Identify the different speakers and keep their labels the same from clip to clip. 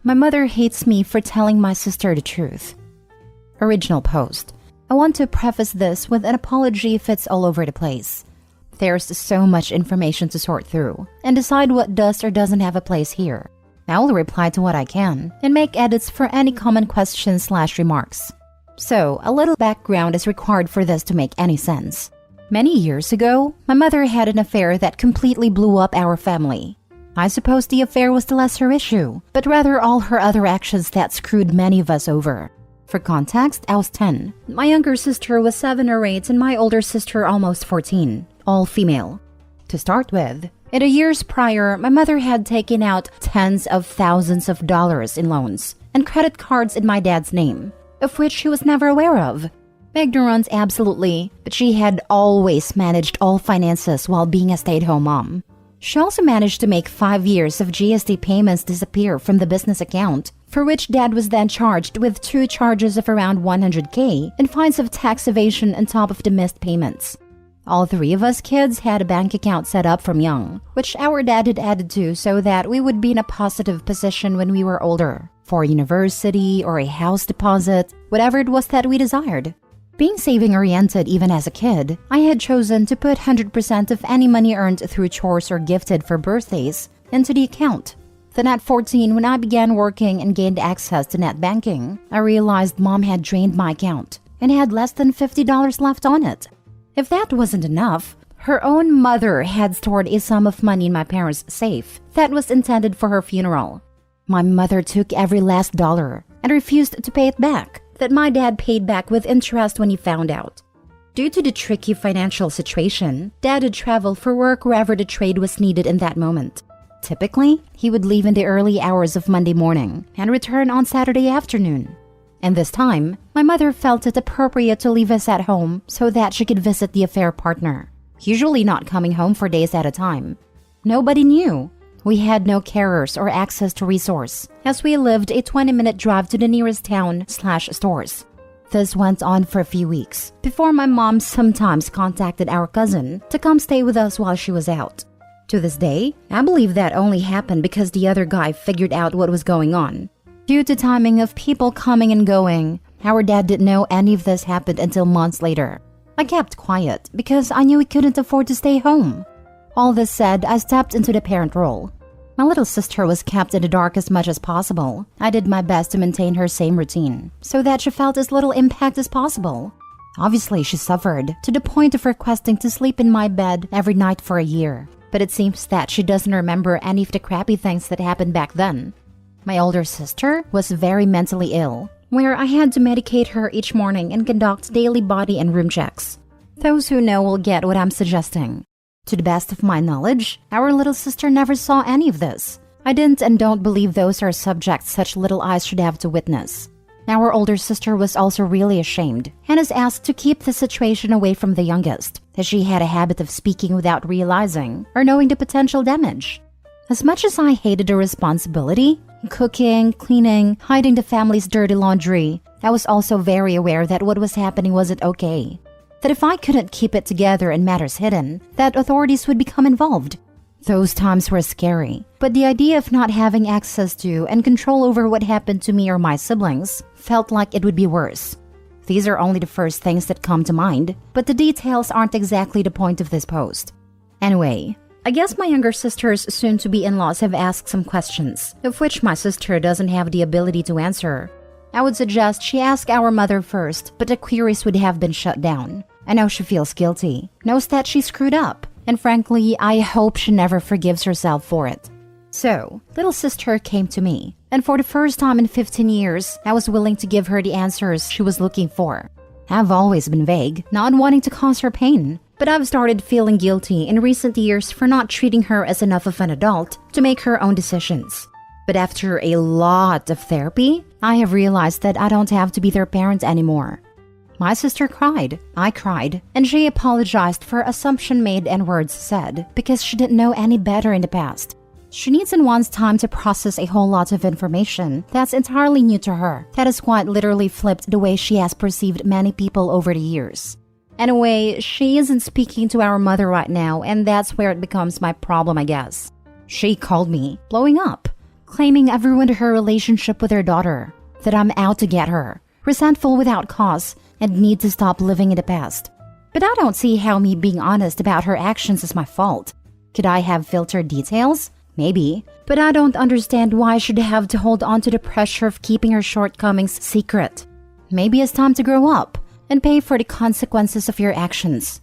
Speaker 1: My mother hates me for telling my sister the truth. Original post. I want to preface this with an apology if it's all over the place. There's so much information to sort through and decide what does or doesn't have a place here. I will reply to what I can and make edits for any common questions/remarks. So, a little background is required for this to make any sense. Many years ago, my mother had an affair that completely blew up our family. I suppose the affair was the lesser issue, but rather all her other actions that screwed many of us over. For context, I was 10. My younger sister was 7 or 8 and my older sister almost 14, all female. To start with, in the years prior, my mother had taken out tens of thousands of dollars in loans and credit cards in my dad's name, of which she was never aware of. Ignorance, absolutely, but she had always managed all finances while being a stay-at-home mom. She also managed to make 5 years of GST payments disappear from the business account, for which Dad was then charged with 2 charges of around $100K and fines of tax evasion on top of the missed payments. All 3 of us kids had a bank account set up from young, which our dad had added to so that we would be in a positive position when we were older, for university or a house deposit, whatever it was that we desired. Being saving-oriented even as a kid, I had chosen to put 100% of any money earned through chores or gifted for birthdays into the account. Then at 14, when I began working and gained access to net banking, I realized Mom had drained my account and had less than $50 left on it. If that wasn't enough, her own mother had stored a sum of money in my parents' safe that was intended for her funeral. My mother took every last dollar and refused to pay it back, that my dad paid back with interest when he found out. Due to the tricky financial situation, Dad would travel for work wherever the trade was needed in that moment. Typically, he would leave in the early hours of Monday morning and return on Saturday afternoon. And this time, my mother felt it appropriate to leave us at home so that she could visit the affair partner, usually not coming home for days at a time. Nobody knew. We had no carers or access to resource, as we lived a 20-minute drive to the nearest town/stores. This went on for a few weeks, before my mom sometimes contacted our cousin to come stay with us while she was out. To this day, I believe that only happened because the other guy figured out what was going on. Due to timing of people coming and going, our dad didn't know any of this happened until months later. I kept quiet because I knew we couldn't afford to stay home. All this said, I stepped into the parent role. My little sister was kept in the dark as much as possible. I did my best to maintain her same routine, so that she felt as little impact as possible. Obviously, she suffered, to the point of requesting to sleep in my bed every night for a year. But it seems that she doesn't remember any of the crappy things that happened back then. My older sister was very mentally ill, where I had to medicate her each morning and conduct daily body and room checks. Those who know will get what I'm suggesting. To the best of my knowledge, our little sister never saw any of this. I didn't and don't believe those are subjects such little eyes should have to witness. Our older sister was also really ashamed and is asked to keep the situation away from the youngest, as she had a habit of speaking without realizing or knowing the potential damage. As much as I hated the responsibility, cooking, cleaning, hiding the family's dirty laundry, I was also very aware that what was happening wasn't okay. That if I couldn't keep it together and matters hidden, that authorities would become involved. Those times were scary, but the idea of not having access to and control over what happened to me or my siblings felt like it would be worse. These are only the first things that come to mind, but the details aren't exactly the point of this post. Anyway, I guess my younger sister's soon-to-be in-laws have asked some questions, of which my sister doesn't have the ability to answer. I would suggest she ask our mother first, but the queries would have been shut down. I know she feels guilty, knows that she screwed up, and frankly, I hope she never forgives herself for it. So, little sister came to me, and for the first time in 15 years, I was willing to give her the answers she was looking for. I've always been vague, not wanting to cause her pain, but I've started feeling guilty in recent years for not treating her as enough of an adult to make her own decisions. But after a lot of therapy, I have realized that I don't have to be their parent anymore. My sister cried, I cried, and she apologized for assumption made and words said because she didn't know any better in the past. She needs and wants time to process a whole lot of information that's entirely new to her, that has quite literally flipped the way she has perceived many people over the years. Anyway, she isn't speaking to our mother right now, and that's where it becomes my problem, I guess. She called me, blowing up, claiming I've ruined her relationship with her daughter, that I'm out to get her, resentful without cause, and need to stop living in the past. But I don't see how me being honest about her actions is my fault. Could I have filtered details? Maybe. But I don't understand why I should have to hold on to the pressure of keeping her shortcomings secret. Maybe it's time to grow up and pay for the consequences of your actions.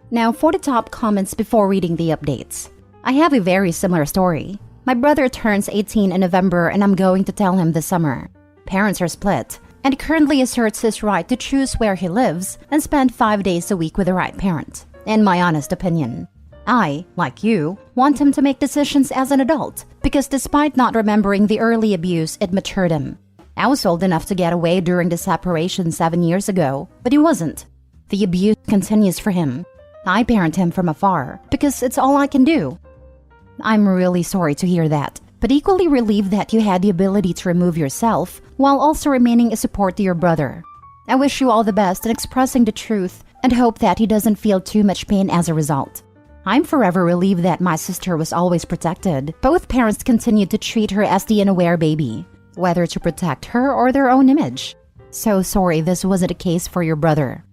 Speaker 1: Now for the top comments before reading the updates. I have a very similar story. My brother turns 18 in November and I'm going to tell him this summer. Parents are split and currently asserts his right to choose where he lives and spend 5 days a week with the right parent. In my honest opinion, I, like you, want him to make decisions as an adult because despite not remembering the early abuse, it matured him. I was old enough to get away during the separation 7 years ago, but he wasn't. The abuse continues for him. I parent him from afar because it's all I can do. I'm really sorry to hear that, but equally relieved that you had the ability to remove yourself while also remaining a support to your brother. I wish you all the best in expressing the truth and hope that he doesn't feel too much pain as a result. I'm forever relieved that my sister was always protected. Both parents continued to treat her as the unaware baby, whether to protect her or their own image. So sorry this wasn't the case for your brother.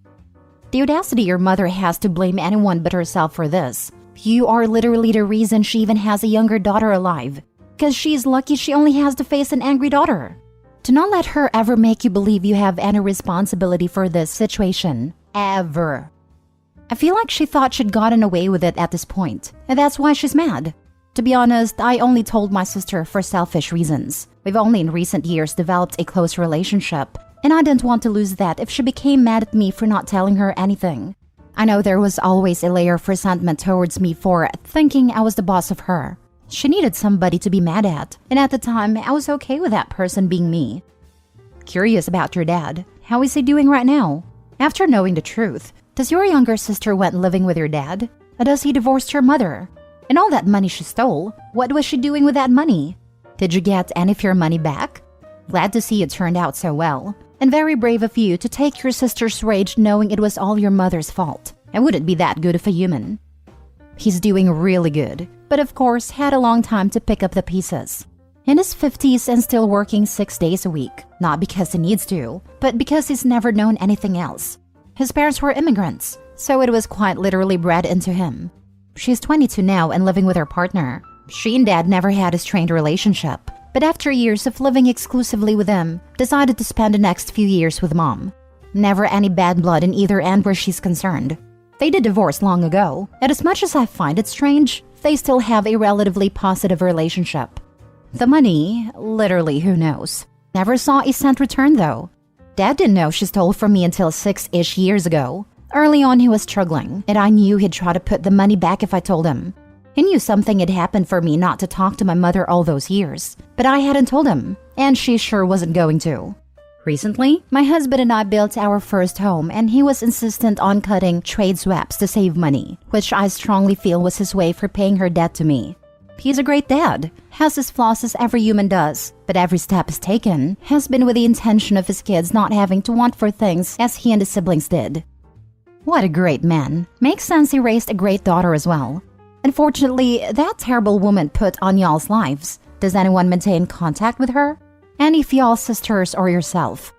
Speaker 1: The audacity your mother has to blame anyone but herself for this. You are literally the reason she even has a younger daughter alive, because she's lucky she only has to face an angry daughter. Do not let her ever make you believe you have any responsibility for this situation. Ever. I feel like she thought she'd gotten away with it at this point, and that's why she's mad. To be honest, I only told my sister for selfish reasons. We've only in recent years developed a close relationship, and I didn't want to lose that if she became mad at me for not telling her anything. I know there was always a layer of resentment towards me for thinking I was the boss of her. She needed somebody to be mad at, and at the time, I was okay with that person being me. Curious about your dad. How is he doing right now? After knowing the truth, does your younger sister went living with your dad? Or does he divorced your mother? And all that money she stole, what was she doing with that money? Did you get any of your money back? Glad to see it turned out so well. And very brave of you to take your sister's rage knowing it was all your mother's fault. I wouldn't be that good of a human. He's doing really good, but of course had a long time to pick up the pieces. In his 50s and still working 6 days a week. Not because he needs to, but because he's never known anything else. His parents were immigrants, so it was quite literally bred into him. She's 22 now and living with her partner. She and dad never had a strained relationship, but after years of living exclusively with him, decided to spend the next few years with mom. Never any bad blood in either end where she's concerned. They did divorce long ago, and as much as I find it strange, they still have a relatively positive relationship. The money, literally who knows. Never saw a cent return though. Dad didn't know she stole from me until 6-ish years ago. Early on he was struggling, and I knew he'd try to put the money back if I told him. He knew something had happened for me not to talk to my mother all those years, but I hadn't told him, and she sure wasn't going to. Recently, my husband and I built our first home and he was insistent on cutting trade swaps to save money, which I strongly feel was his way for paying her debt to me. He's a great dad, has his flaws as every human does, but every step is taken has been with the intention of his kids not having to want for things as he and his siblings did. What a great man. Makes sense he raised a great daughter as well. Unfortunately, that terrible woman put on y'all's lives. Does anyone maintain contact with her? Any of y'all's sisters or yourself?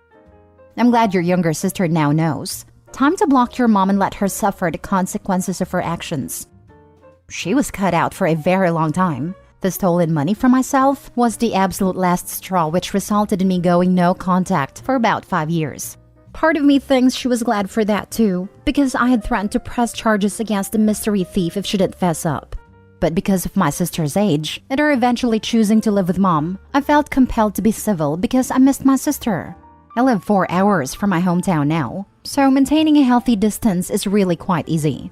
Speaker 1: I'm glad your younger sister now knows. Time to block your mom and let her suffer the consequences of her actions. She was cut out for a very long time. The stolen money from myself was the absolute last straw, which resulted in me going no contact for about 5 years. Part of me thinks she was glad for that too, because I had threatened to press charges against the mystery thief if she didn't fess up. But because of my sister's age, and her eventually choosing to live with mom, I felt compelled to be civil because I missed my sister. I live 4 hours from my hometown now, so maintaining a healthy distance is really quite easy.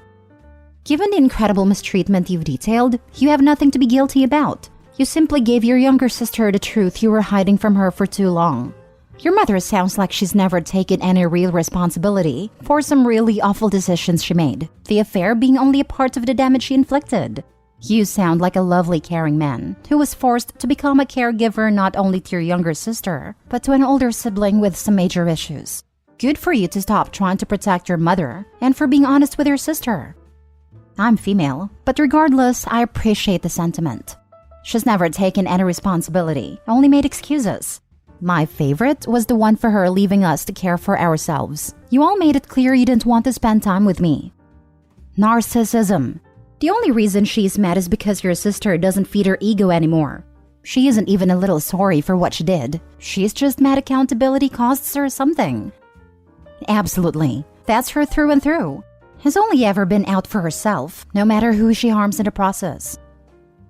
Speaker 1: Given the incredible mistreatment you've detailed, you have nothing to be guilty about. You simply gave your younger sister the truth you were hiding from her for too long. Your mother sounds like she's never taken any real responsibility for some really awful decisions she made, the affair being only a part of the damage she inflicted. You sound like a lovely, caring man who was forced to become a caregiver not only to your younger sister, but to an older sibling with some major issues. Good for you to stop trying to protect your mother and for being honest with your sister. I'm female, but regardless, I appreciate the sentiment. She's never taken any responsibility, only made excuses. My favorite was the one for her leaving us to care for ourselves. You all made it clear you didn't want to spend time with me. Narcissism. The only reason she's mad is because your sister doesn't feed her ego anymore. She isn't even a little sorry for what she did. She's just mad accountability costs her something. Absolutely. That's her through and through. Has only ever been out for herself, no matter who she harms in the process.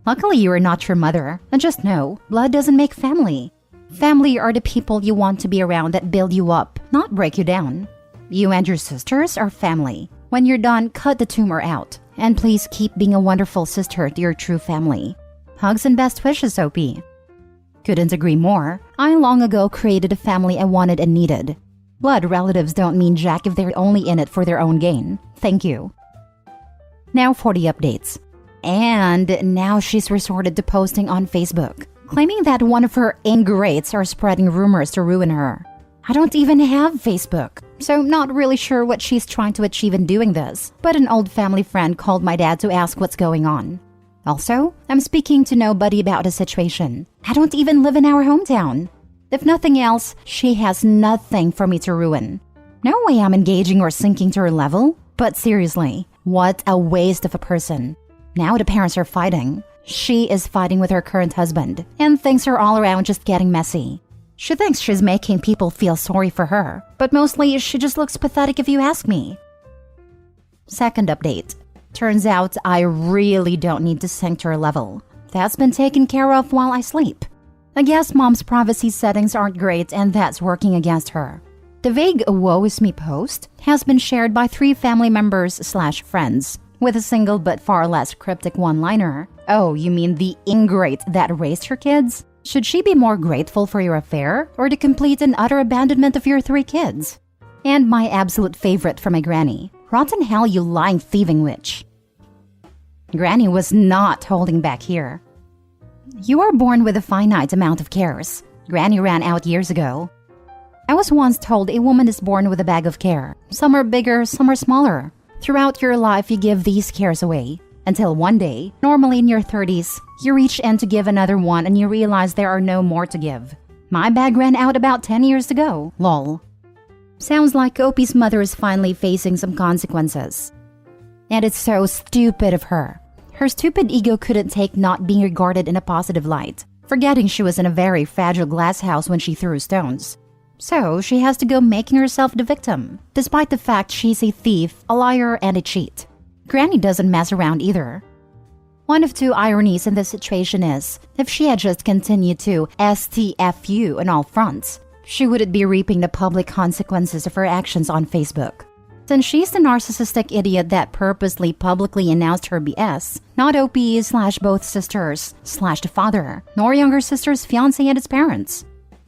Speaker 1: Luckily, you are not your mother, and just know, blood doesn't make family. Family are the people you want to be around that build you up, not break you down. You and your sisters are family. When you're done, cut the tumor out. And please keep being a wonderful sister to your true family. Hugs and best wishes, OP. Couldn't agree more. I long ago created a family I wanted and needed. Blood relatives don't mean jack if they're only in it for their own gain. Thank you. Now for the updates. And now she's resorted to posting on Facebook, claiming that one of her ingrates are spreading rumors to ruin her. I don't even have Facebook, so not really sure what she's trying to achieve in doing this, but an old family friend called my dad to ask what's going on. Also, I'm speaking to nobody about the situation. I don't even live in our hometown. If nothing else, she has nothing for me to ruin. No way I'm engaging or sinking to her level. But seriously, what a waste of a person. Now the parents are fighting. She is fighting with her current husband, and things are all around just getting messy. She thinks she's making people feel sorry for her, but mostly she just looks pathetic if you ask me. Second update. Turns out I really don't need to sink to her level. That's been taken care of while I sleep. I guess mom's privacy settings aren't great and that's working against her. The vague woe is me post has been shared by 3 family members/friends with a single but far less cryptic one-liner. Oh, you mean the ingrate that raised her kids? Should she be more grateful for your affair or the complete and utter abandonment of your 3 kids? And my absolute favorite from my granny. Rotten hell, you lying thieving witch. Granny was not holding back here. You are born with a finite amount of cares. Granny ran out years ago. I was once told a woman is born with a bag of care. Some are bigger, some are smaller. Throughout your life, you give these cares away. Until one day, normally in your 30s, you reach in to give another one and you realize there are no more to give. My bag ran out about 10 years ago. Lol. Sounds like Opie's mother is finally facing some consequences. And it's so stupid of her. Her stupid ego couldn't take not being regarded in a positive light, forgetting she was in a very fragile glass house when she threw stones. So she has to go making herself the victim, despite the fact she's a thief, a liar, and a cheat. Granny doesn't mess around either. One of 2 ironies in this situation is, if she had just continued to STFU on all fronts, she wouldn't be reaping the public consequences of her actions on Facebook. Since she's the narcissistic idiot that purposely publicly announced her BS, not OP/both sisters/the father, nor younger sister's fiancé and its parents.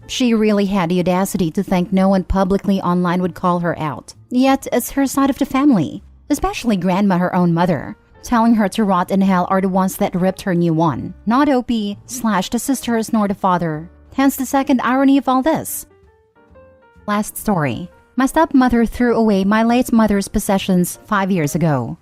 Speaker 1: She really had the audacity to think no one publicly online would call her out. Yet it's her side of the family, especially grandma, her own mother, telling her to rot in hell are the ones that ripped her new one, not OP/the sisters nor the father. Hence the second irony of all this. Last story. My stepmother threw away my late mother's possessions 5 years ago.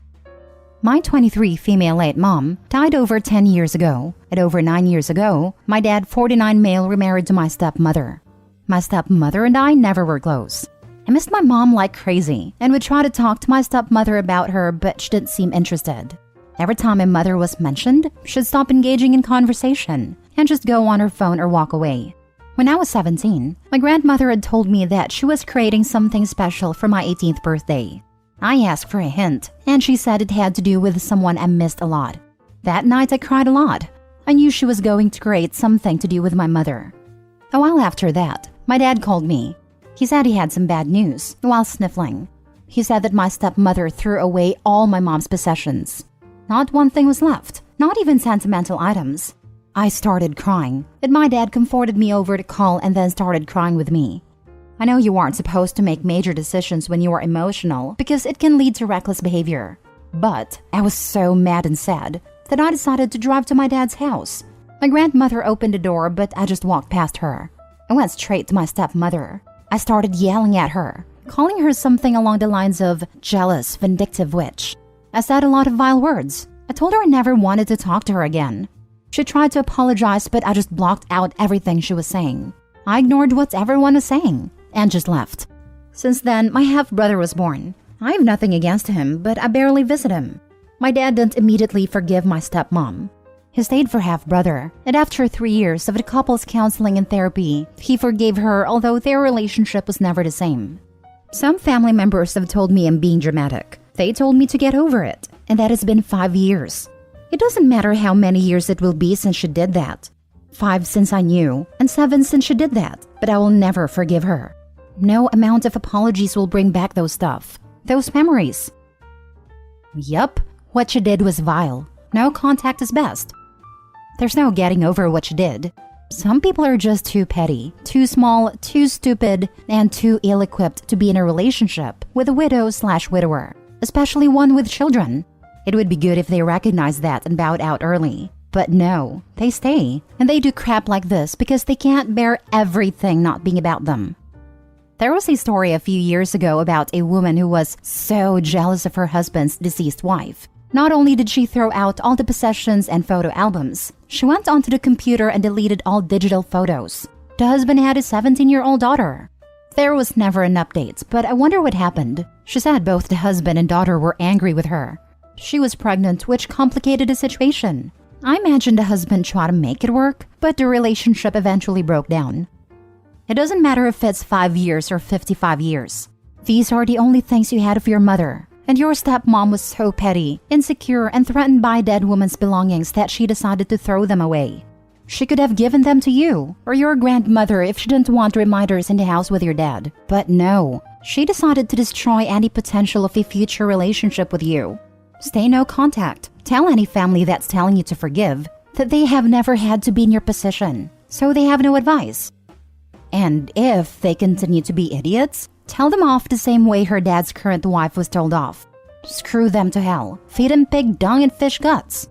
Speaker 1: My 23 female late mom died over 10 years ago, and over 9 years ago, my dad 49 male remarried to my stepmother. My stepmother and I never were close. I missed my mom like crazy and would try to talk to my stepmother about her, but she didn't seem interested. Every time my mother was mentioned, she'd stop engaging in conversation and just go on her phone or walk away. When I was 17, my grandmother had told me that she was creating something special for my 18th birthday. I asked for a hint, and she said it had to do with someone I missed a lot. That night I cried a lot. I knew she was going to create something to do with my mother. A while after that, my dad called me. He said he had some bad news, while sniffling. He said that my stepmother threw away all my mom's possessions. Not one thing was left, not even sentimental items. I started crying, and my dad comforted me over the call and then started crying with me. I know you aren't supposed to make major decisions when you are emotional because it can lead to reckless behavior. But I was so mad and sad that I decided to drive to my dad's house. My grandmother opened the door, but I just walked past her. I went straight to my stepmother. I started yelling at her. calling her something along the lines of jealous, vindictive witch. I said a lot of vile words. I told her I never wanted to talk to her again. She tried to apologize, but I just blocked out everything she was saying. I ignored what everyone was saying and just left. Since then, my half-brother was born. I have nothing against him, but I barely visit him. My dad didn't immediately forgive my stepmom. He stayed for half-brother, and after 3 years of the couple's counseling and therapy, he forgave her, although their relationship was never the same. Some family members have told me I'm being dramatic. They told me to get over it, and that has been 5 years. It doesn't matter how many years it will be since she did that. 5 since I knew, and 7 since she did that, but I will never forgive her. No amount of apologies will bring back those stuff, those memories. Yup, what she did was vile. No contact is best. There's no getting over what she did. Some people are just too petty, too small, too stupid, and too ill-equipped to be in a relationship with a widow/widower, especially one with children. It would be good if they recognized that and bowed out early. But no, they stay, and they do crap like this because they can't bear everything not being about them. There was a story a few years ago about a woman who was so jealous of her husband's deceased wife. Not only did she throw out all the possessions and photo albums, she went onto the computer and deleted all digital photos. The husband had a 17-year-old daughter. There was never an update, but I wonder what happened. She said both the husband and daughter were angry with her. She was pregnant, which complicated the situation. I imagine the husband tried to make it work, but the relationship eventually broke down. It doesn't matter if it's 5 years or 55 years. These are the only things you had of your mother. And your stepmom was so petty, insecure, and threatened by a dead woman's belongings that she decided to throw them away. She could have given them to you or your grandmother if she didn't want reminders in the house with your dad. But no, she decided to destroy any potential of a future relationship with you. Stay no contact. Tell any family that's telling you to forgive that they have never had to be in your position, so they have no advice. And if they continue to be idiots, tell them off the same way her dad's current wife was told off. Screw them to hell. Feed them pig dung and fish guts.